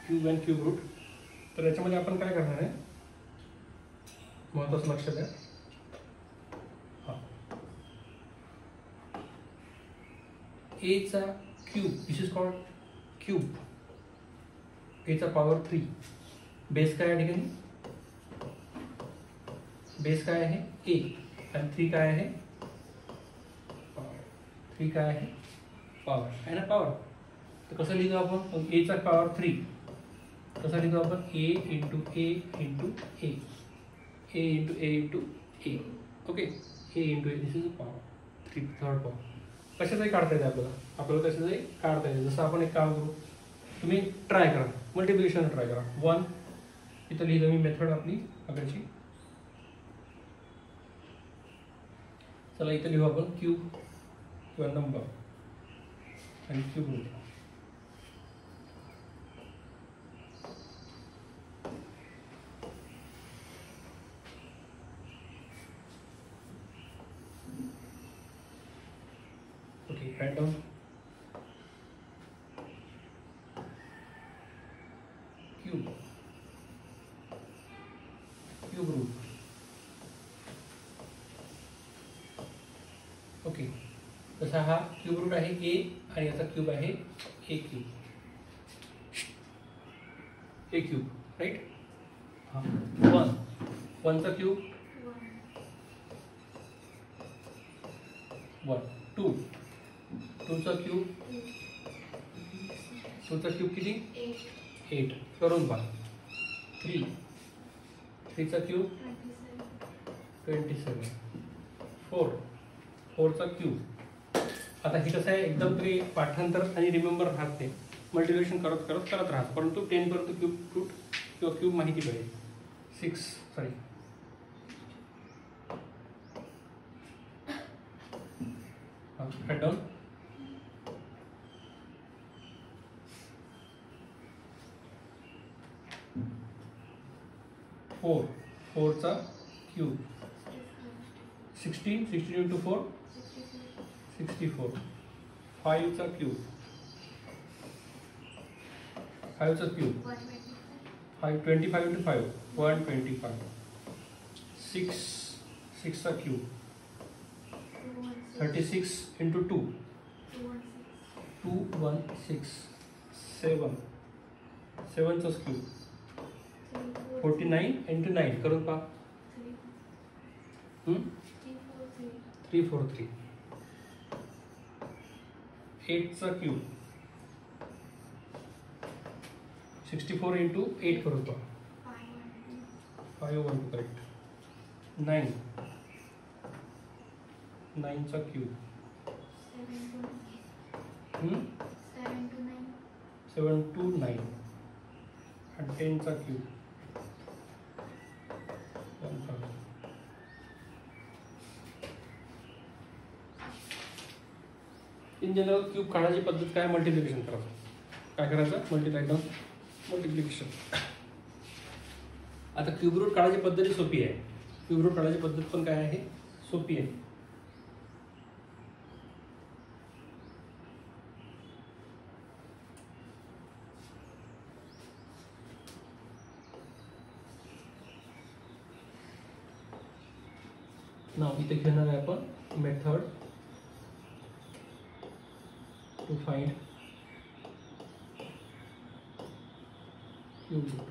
Cube and cube route. तर याच्यामध्ये आपण काय करणार आहे, महत्त्वाचं लक्ष द्या. हां, एचा cube, this is called cube. एचा पॉवर 3. बेस काय आहे ठिकाणी, बेस काय आहे ए, आणि 3 काय आहे, 3 काय आहे पॉवर आहे ना, पॉवर. तर कसं लिहितो आपण, एचा पॉवर 3 कसं लिहितो आपण, a into a into a, a into a into a. Okay, a into a, this is power 3, third power. कशाचाही काढता येते आपल्याला कशाचाही काढता येते. जसं आपण एक काम करू, तुम्ही ट्राय करा, मल्टिप्लिकेशन ट्राय करा. 1 इथं लिहिलं मी मेथड आपली आकडची. चला इथं लिहू आपण क्यूब किंवा नंबर आणि cube root. Okay, write down cube, cube root. Okay, तसा हा क्यूब रूट आहे ए आणि याचा क्यूब आहे ए क्यूब, ए क्यूब, राईट. हां, 1चा क्यूब 1, 2चा क्यूब, 2चा क्यूब किती 8 करून पहा. 3चा क्यूब 27, 4चा क्यूब. आता हे कसं आहे, एकदम तरी पाठांतर आणि रिमेंबर राहत नाही, मल्टिप्लिकेशन करत राहत, परंतु 10 पर्यंत क्यूब रूट किंवा क्यूब माहिती पाहिजे. 6 सॉरी, राईट डाऊन 4चा क्यूब 16 इंटू 4 64. 5चा क्यूब 5चा क्यूब 25 इंटू 5 125. 6चा क्यूब 36 इंटू 2 216. 7चा क्यूब 49 इंटू 9 करून पहा. 343. 8चा क्यूब 64 इंटू 8 करून पहा. 512 करेक्ट. 9चा cube 7 to 9. आणि 10चा क्यूब 1000. इन जनरल क्यूब काढायची पद्धत काय, मल्टिप्लिकेशन करायचं. काय करायचं, मल्टिप्लिकेशन. आता क्यूब रूट काढायची पद्धती सोपी आहे. क्यूब रूट काढायची पद्धत पण काय आहे, सोपी आहे. नाव इथे घेणार आहे आपण method to find cube root.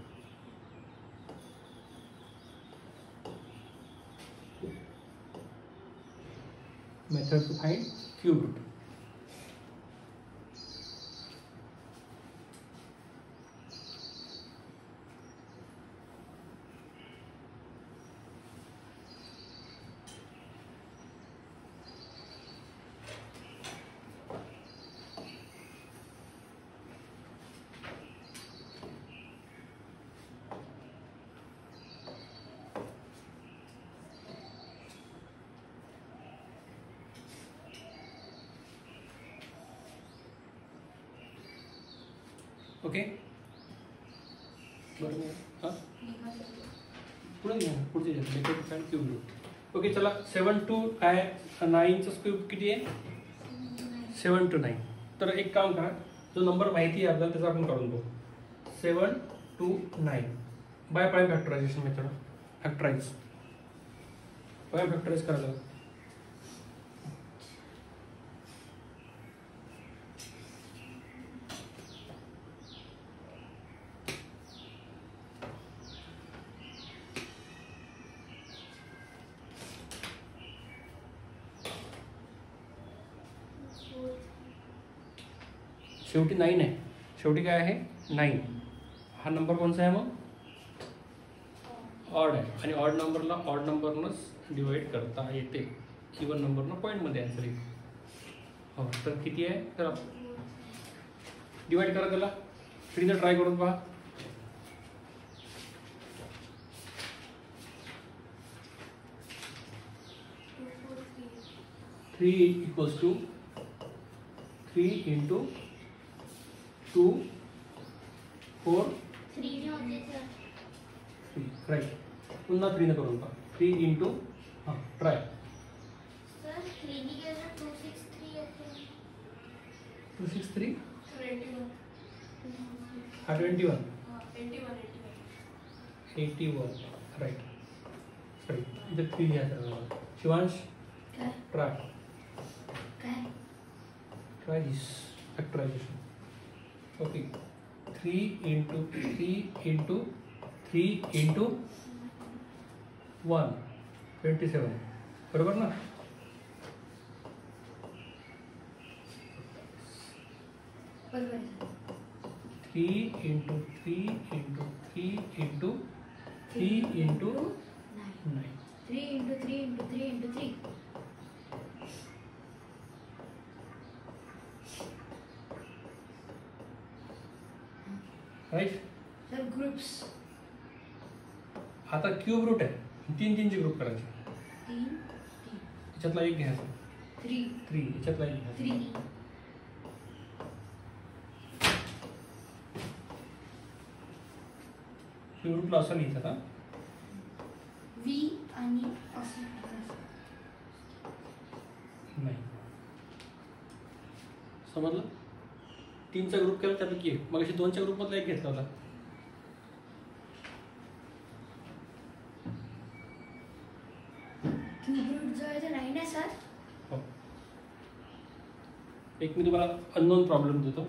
Method to find cube root. Okay, बरोबर. हां, पुढे घ्या, पुढचे घ्या. Method to find cube root. Okay, चला 7 to 9चा क्यूब किती आहे, 7 to 9. तर एक काम करा, जो नंबर माहिती आहे आपल्याला त्याचा आपण काढून बघू. 7 to 9 by prime factorisation method. Factorise prime factorise करायला लागेल. शेवटी 9 आहे. शेवटी काय आहे 9. हा नंबर कोणता आहे मग ऑड आहे आणि ऑड नंबरला ऑड नंबरनंच डिवाइड करता येते. इवन नंबरनं पॉईंटमध्ये आन्सर येईल. हो तर किती आहे तर डिवाइड करा त्याला. फ्रीनं ट्राय करून पहा. थ्री इक्वल्स टू 3 into 2 4 3 होते सर. 3 राईट. पुन्हा 3 ने करून पहा. 3 into हां ट्राय. सर 3 ने केलं 263 असेल. 263 21. हा 21 81. 81 राईट. सॉरी इथे 3 घ्या सर. शिवांश काय ट्राय. काय Try this factorization. Okay. 3 into 3 into 3 into 1 27. बरोबर ना. बरोबर आहे. 3 into 3 into 3 into 3 into 9. 3 into 3 into 3 into 3. Right. Sir groups आता क्यूब रूट आहे. 3चे ग्रुप करायचे. 3 याच्यातला एक घ्यायचा. 3 3 याच्यातला एक घ्यायचा. 3 क्यूब रूटला असं लिहितं का V आणि असं नाही. समजलं. 3चा ग्रुप केला त्यापैकी एक. मग अशी 2च्या ग्रुपमधला एक घेतला होता. क्यूब रूट जो आहे ते 9 आहे सर. हो. एक मी तुम्हाला अननोन प्रॉब्लेम देतो.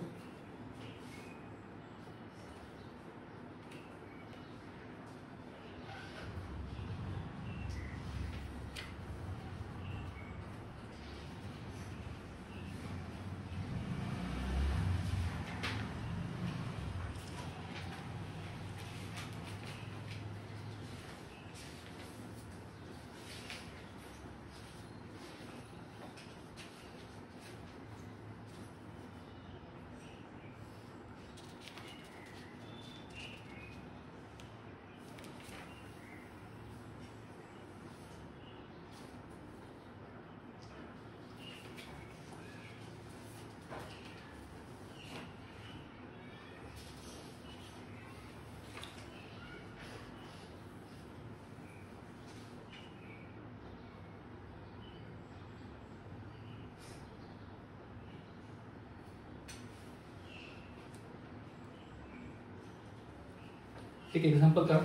एक एग्जांपल का.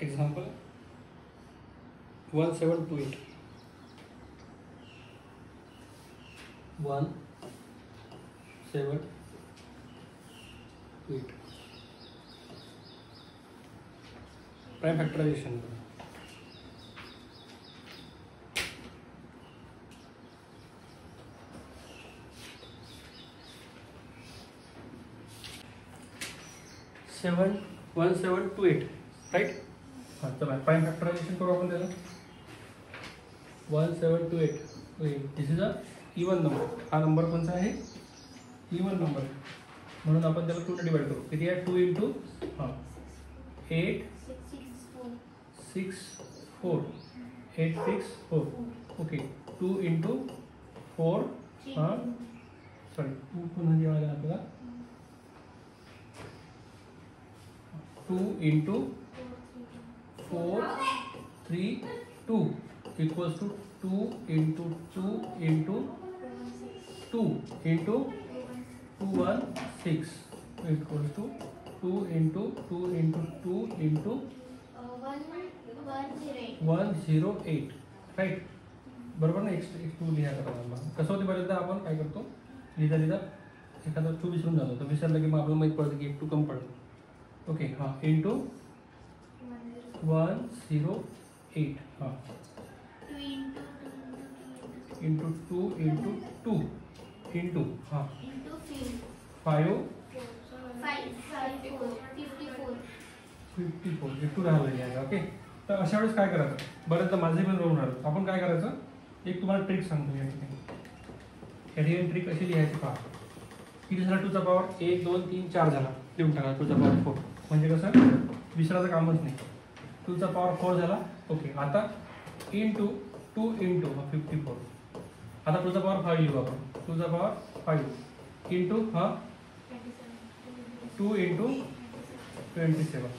Example 1728 1728 prime factorization. 1728 राइट. हाँ चला प्राइम फैक्टराइजेशन करू आपण त्याला. 1728 this is a even number. हा नंबर कोणता आहे इवन नंबर म्हणून आपण त्याला 2 ने डिवाइड करू. किती आहे 2 into हां 8 6 4 8 6 4 ओके 2 into 4 हां सॉरी 2 पुन्हा लिहावं लागेल आपल्याला. 2 into 4 3 2 equals to 2 into 2 into 2 into 2 1 6 equals to 2 into 2 into 2 into 108 right. बरोबर ना. x2 लिहा करा. कसं होते बरेचदा आपण काय करतो लिहिता एखादा 2 विसरून जातो. तर विसरलं की मग आपल्याला माहीत पडतं की 2 कम पडतं. ओके हां इंटू 108 हां इंटू 2 इंटू 2 इंटू हां 5 54 हे 2 राहिलेली आहे. ओके तर अशा वेळेस काय करायचं. बरेचदा माझे पण रोवून राहिलं. आपण काय करायचं एक तुम्हाला ट्रिक सांगतो या ठिकाणी. या ठिकाणी ट्रिक कशी लिहायची पहा. किती झाला 2चा पॉवर 1 2 3 4 झाला. लिहून टाका 2चा पॉवर 4 म्हणजे कसं विसरायचं कामच नाही. 2चा पॉवर 4 झाला. ओके आता इंटू 2 इंटू 54. आता 2चा पॉवर 5 लिहू आपण. 2चा पॉवर 5 इंटू हा 2 इंटू 27.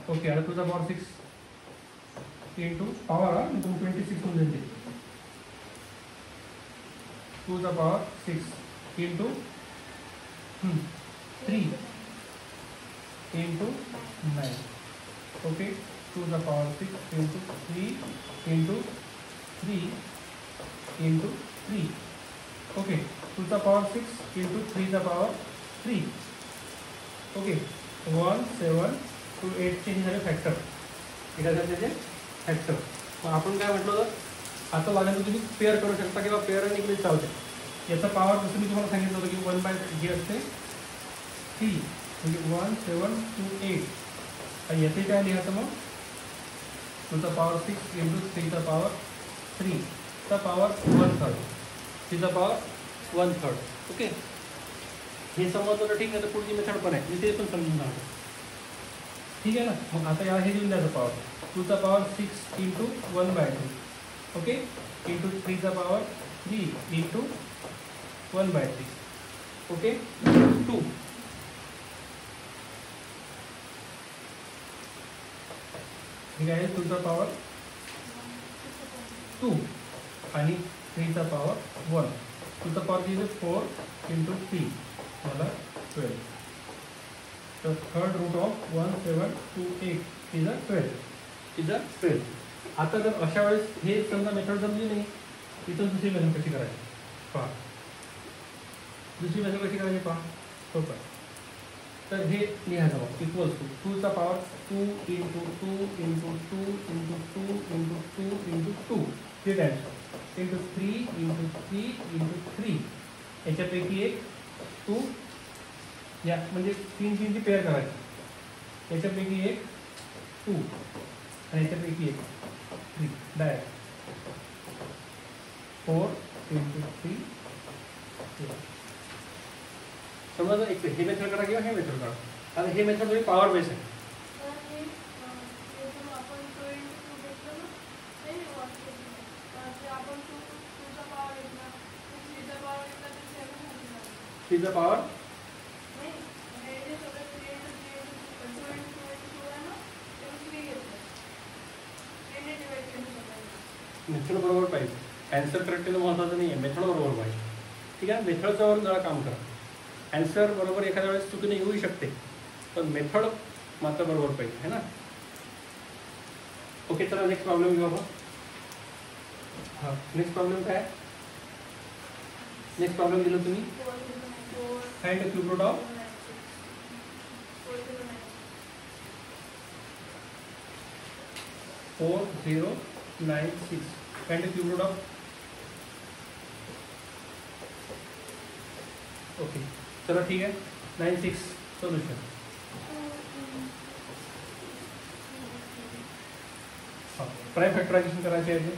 ओके आता 2चा पॉवर 6 इंटू पॉवर इंटू 26 होऊन जाते. 2चा पॉवर 6 इंटू 3 इंटू 9. ओके 2चा power 6 into 3 into 3 into 3. Okay 2चा पॉवर 6 इंटू 3चा पॉवर 3. ओके 1 7 2 8 चे झाले फॅक्टर. इथे त्याचे फॅक्टर. मग आपण काय म्हटलं होतं आता लागेल तुम्ही पेअर करू शकता किंवा पेअर आणि इकडे चालते. याचा पॉवर जसं मी तुम्हाला सांगितलं होतं की 1/3 असते 3 म्हणजे 1 7 2 8. आणि याचे काय लिहायचं मग 2चा पॉवर 6 इंटू 3चा पॉवर 3 चा पॉवर 1/3 3चा पॉवर 1/3. ओके हे समजलं तर ठीक आहे. तर पुढची मेथड पण आहे मी ते पण समजून सांगतो. ठीक आहे ना. मग आता या हे देऊन द्यायचं पॉवर 2चा पॉवर 6 इंटू 1/3. ओके इंटू 3चा पॉवर 3 इंटू 1/3. ओके 2 ठीक आहे. 2चा पॉवर 2 आणि 3चा पॉवर 1. 2चा पॉवर दिले 4 इंटू 3 मला 12. तर third root of 1 7 2 8 is a 12. आता जर अशा वेळेस हे समजा मेथड जमली नाही इथं दुसरी मेथड कशी करायची पहा. दुसरी मेथड कशी करायची पहा. सोपं आहे. तर हे लिहायचं मग इक्वल्स टू 2चा power 2 into 2 into 2 into 2 into 2 into 2 3 times into 3 into 3 into 3. याच्यापैकी एक 2 या म्हणजे 3ची पेअर करायची. याच्यापैकी एक 2 आणि याच्यापैकी एक 3 डायरेक्ट 4 इंटू 3. समजा एक हे मेथड करा किंवा हे मेथड करा. आता हे मेथड तुम्ही पॉवर बेस आहे. थ्रीचा पॉवर मेथड बरोबर पाहिजे. ॲन्सर करेक्ट केलं महत्त्वाचं नाही आहे. मेथड बरोबर पाहिजे. ठीक आहे. मेथडच्या वर जरा काम करा. ॲन्सर बरोबर एखाद्या वेळेस चुकीने येऊ शकते पण मेथड मात्र बरोबर पाहिजे है ना. ओके चला नेक्स्ट प्रॉब्लेम घेऊ आपण. हां नेक्स्ट प्रॉब्लेम काय आहे. नेक्स्ट प्रॉब्लेम दिलं तुम्ही find the cube root of 4096. Find the cube root of. Okay चलो ठीक है 96 सोल्यूशन. हाँ प्राइम फैक्टराइजेशन करायचे आहे.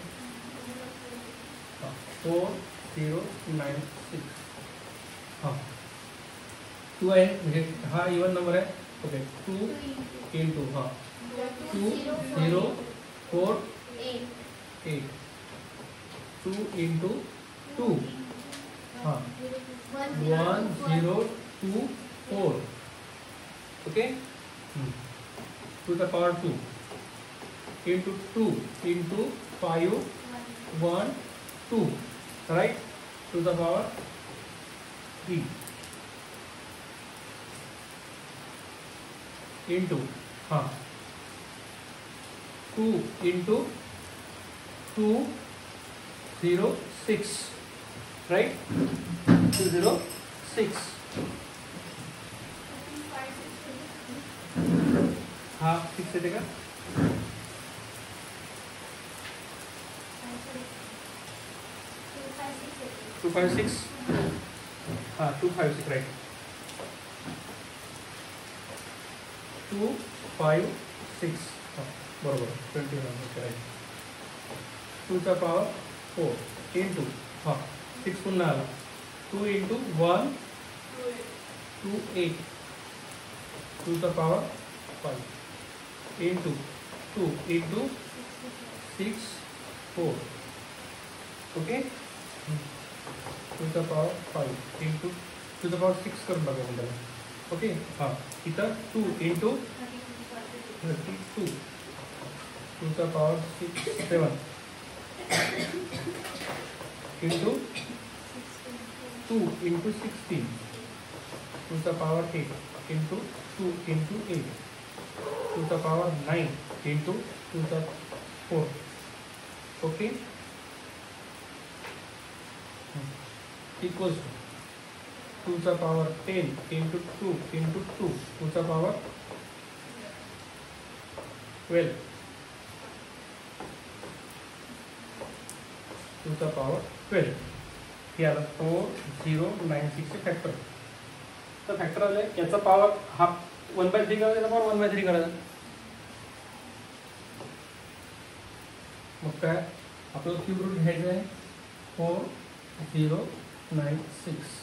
4096 हाँ 2 आहे म्हणजे हा इवन नंबर आहे. ओके 2 इंटू हाँ 2048 2 इंटू 2 हाँ 1024. Okay 2 the power 2 into 2 into 5 1 2 right 2 the power 3. Into हाँ 2 इंटू 206 राइट 206 हाँ 6 से देगा 256 हाँ 256 राइट 256 बरोबर 21 राइट 2 चा पावर 4 इंटू हाँ 6 पुन्हा आला 2 इंटू 1 2 8 2 चा पावर 5 इंटू 2 इंटू 6 4 ओके 2 चा पावर 5 इंटू 2 चा पावर 6 करून टाका आपल्याला ओके हां इथं 2 इंटू 32 2 चा पावर 6 7 इंटू 2 इंटू 16 2 चा पावर 8 इंटू 2 इंटू 8 2 चा पावर 9 इंटू 2 चा 4 ओके इक्वल्स टू 2 चा पावर 10 इंटू 2 इंटू 2 2 चा पावर 12 2 चा पावर 12 हे आलं 4096 चे फॅक्टर तर फॅक्टर आलं याचा पावर हा 1/3 करायचा याचा पावर 1/3 करायचा मग काय आपल्याला क्यूब रूट घ्यायचं आहे 4096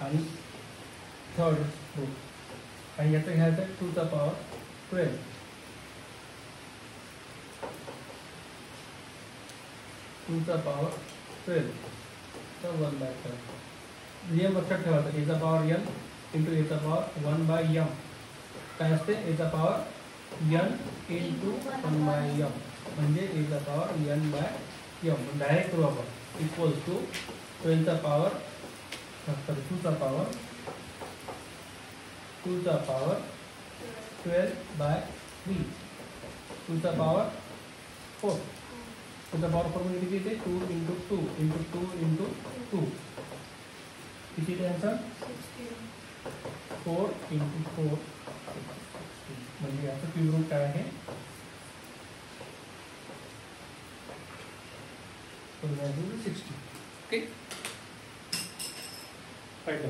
आणि थर्ड रूट आणि याचं घ्यायचं आहे 2 चा पावर 12 2 चा पावर 12 तर 1/12 नियम लक्षात ठेवायचा एचा पावर n इंटू एचा पावर 1/m काय असते एचा पावर n इंटू 1/m म्हणजे एचा पावर n/m डायरेक्ट करू आपण इक्वल्स टू 12 चा पावर 2 चा पावर 12/3 2 चा पावर 4 2 चा पावर 4 म्हणजे किती येते 2 इंटू 2 इंटू 2 इंटू 2 किती येते आन्सर 4 इंटू 4 म्हणजे याचं क्यूब रूट काय आहे 60 ओके राईट